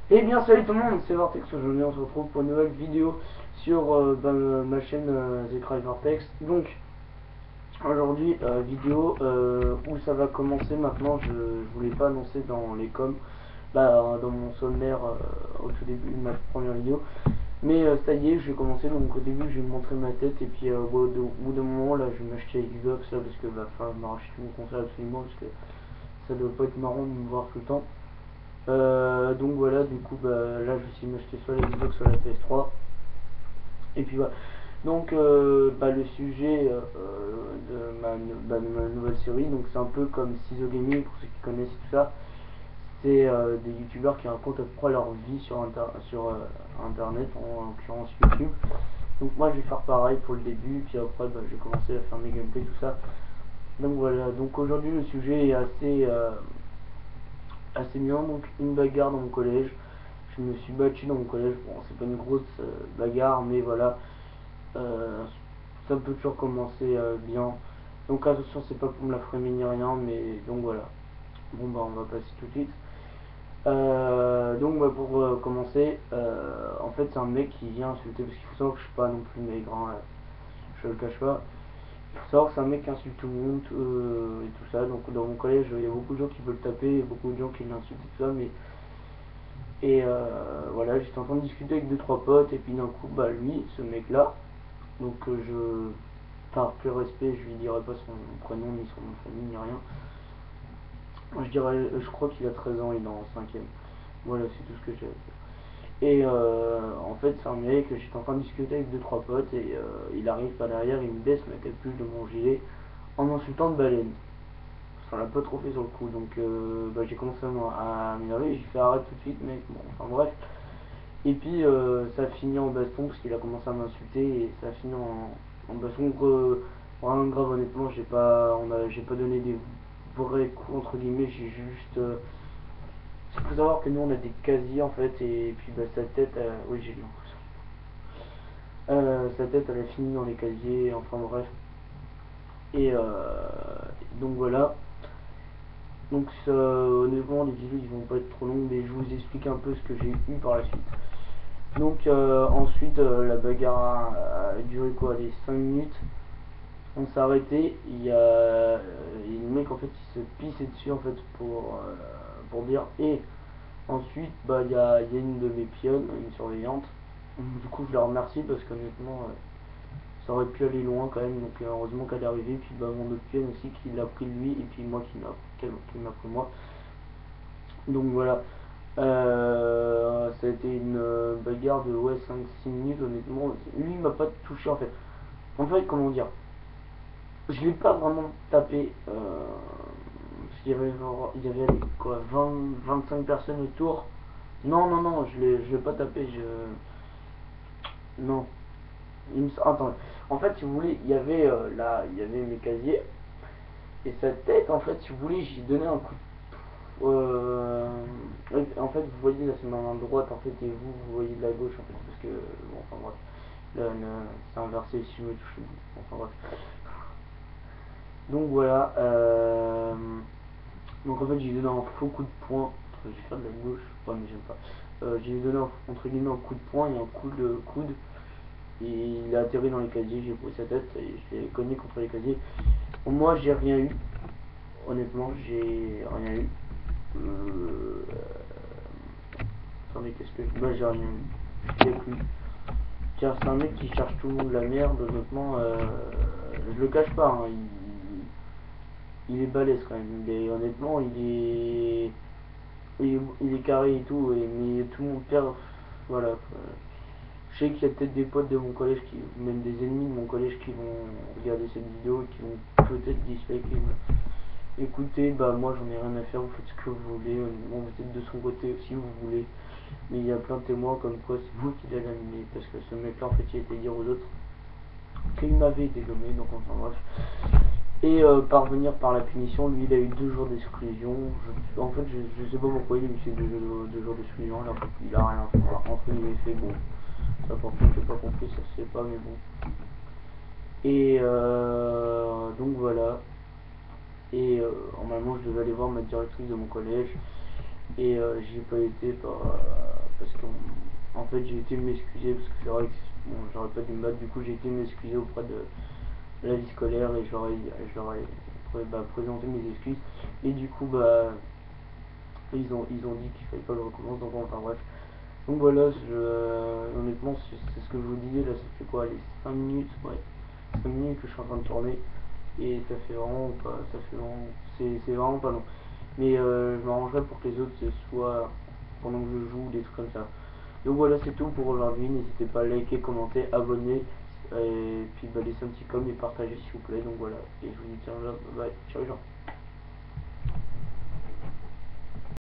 Eh bien salut tout le monde, c'est Vortex. Aujourd'hui on se retrouve pour une nouvelle vidéo sur ma chaîne The Cry Vortex. Donc aujourd'hui vidéo où ça va commencer maintenant. Je voulais pas annoncer dans les coms, dans mon sommaire au tout début de ma première vidéo. Mais ça y est, je vais commencer. Donc au début je vais me montrer ma tête et puis au bout d'un moment là je vais m'acheter Xbox là, parce que enfin m'arracher tout mon console absolument, parce que ça doit pas être marrant de me voir tout le temps. Donc voilà, du coup là je vais essayer de m'acheter soit la Xbox soit la PS3. Et puis voilà. Donc le sujet de ma nouvelle série, donc c'est un peu comme Ciseaux Gaming pour ceux qui connaissent tout ça. C'est des youtubeurs qui racontent à peu près leur vie sur internet, en l'occurrence YouTube. Donc moi je vais faire pareil pour le début, puis après je vais commencer à faire mes gameplays, tout ça. Donc voilà, donc aujourd'hui le sujet est assez bien. Donc une bagarre dans mon collège. Je me suis battu dans mon collège. Bon, c'est pas une grosse bagarre, mais voilà, ça peut toujours commencer bien. Donc attention, c'est pas pour me la framer ni rien, mais donc voilà. Bon on va passer tout de suite. Donc pour commencer, en fait c'est un mec qui vient insulter, parce qu'il faut savoir que je suis pas non plus maigre, hein, je le cache pas. Il faut savoir que c'est un mec qui insulte tout le monde et tout ça. Donc dans mon collège, il y a beaucoup de gens qui veulent le taper, beaucoup de gens qui l'insultent et tout ça, mais voilà, j'étais en train de discuter avec deux trois potes, et puis d'un coup lui, ce mec là, donc par plus respect, je lui dirai pas son prénom ni son nom de famille ni rien. Je crois qu'il a 13 ans, il est en 5ème. Voilà, c'est tout ce que j'ai à dire. Et en fait, c'est un mec, j'étais en train de discuter avec deux trois potes, et il arrive par derrière, il me baisse ma capuche de mon gilet en insultant de baleine. Ça l'a pas trop fait sur le coup, donc j'ai commencé à m'énerver, j'ai fait arrête tout de suite, mec. Bon, enfin bref. Et puis ça a fini en baston, parce qu'il a commencé à m'insulter, et ça a fini en baston. Vraiment grave, honnêtement, j'ai pas donné des vrais coups entre guillemets, j'ai juste. Il faut savoir que nous on a des casiers en fait, et puis sa tête, oui j'ai l'impression. Sa tête elle a fini dans les casiers, enfin bref. Et donc voilà. Donc honnêtement les vidéos ils vont pas être trop longues, mais je vous explique un peu ce que j'ai eu par la suite. Donc ensuite la bagarre a duré quoi, les 5 minutes. On s'est arrêté, le mec en fait il se pissait dessus en fait pour dire. Et ensuite il y a une de mes pionnes, une surveillante. Du coup je la remercie parce qu'honnêtement ça aurait pu aller loin quand même, donc heureusement qu'elle est arrivée. Puis mon autre pionne aussi qui l'a pris lui, et puis moi qui m'a pris moi. Donc voilà. Ça a été une bagarre de 5-6 minutes, honnêtement. Lui il m'a pas touché en fait. En fait, comment dire, je l'ai pas vraiment tapé. Parce qu'il y avait quoi, 20-25 personnes autour. Non, non, non, je l'ai pas tapé. Non. Attends. En fait, si vous voulez, il y avait mes casiers. Et sa tête, en fait, si vous voulez, j'ai donné un coup. En fait, vous voyez là, c'est ma main droite en fait, et vous voyez de la gauche en fait, parce que bon, enfin bref, là, c'est inversé si je me touche le bout. Enfin bref. Donc voilà. Donc en fait, j'ai donné un faux coup de poing. Je vais faire de la gauche, ouais, mais j'aime pas. J'ai donné entre guillemets un coup de poing et un coup de coude. Et il a atterri dans les casiers, j'ai pris sa tête et je l'ai cogné contre les casiers. Moi, j'ai rien eu. Honnêtement, j'ai rien eu. Attendez, qu'est-ce que. J'ai rien eu. Je l'ai plus. Tiens, c'est un mec qui cherche tout le monde la merde, honnêtement. Je le cache pas, hein, il est balèze quand même. Honnêtement, il est carré et tout, mais tout le monde perd. Voilà. Je sais qu'il y a peut-être des potes de mon collège, même des ennemis de mon collège, qui vont regarder cette vidéo et qui vont peut-être disliker. Écoutez, moi j'en ai rien à faire, vous faites ce que vous voulez. Bon, vous êtes de son côté si vous voulez. Mais il y a plein de témoins comme quoi c'est vous qui l'avez animé. Parce que ce mec là en fait il a été dire aux autres qu'il m'avait dégommé, donc enfin bref. Et parvenir par la punition, lui il a eu 2 jours d'exclusion. En fait je sais pas pourquoi il a eu ces 2 jours d'exclusion, alors il a rien fait. Entre guillemets fait, bon. Ça par contre j'ai pas compris, ça se fait pas, mais bon. Et donc voilà. Et normalement je devais aller voir ma directrice de mon collège. Et j'y ai pas été fait j'ai été m'excuser parce que c'est vrai que bon, j'aurais pas dû me battre, du coup j'ai été m'excuser auprès de la vie scolaire et je leur ai présenté mes excuses et du coup ils ont dit qu'il fallait pas que je recommence, donc enfin bref. Donc voilà, honnêtement c'est ce que je vous disais là, ça fait quoi les 5 minutes, ouais, 5 minutes que je suis en train de tourner et ça fait vraiment pas, ça fait vraiment, c'est vraiment pas long. Mais je m'arrangerai pour que les autres ce soit pendant que je joue, des trucs comme ça. Donc voilà, c'est tout pour aujourd'hui. N'hésitez pas à liker, commenter, abonner. Et puis laissez un petit com et partager s'il vous plaît. Donc voilà. Et je vous dis tiens là, bye, ciao les gens.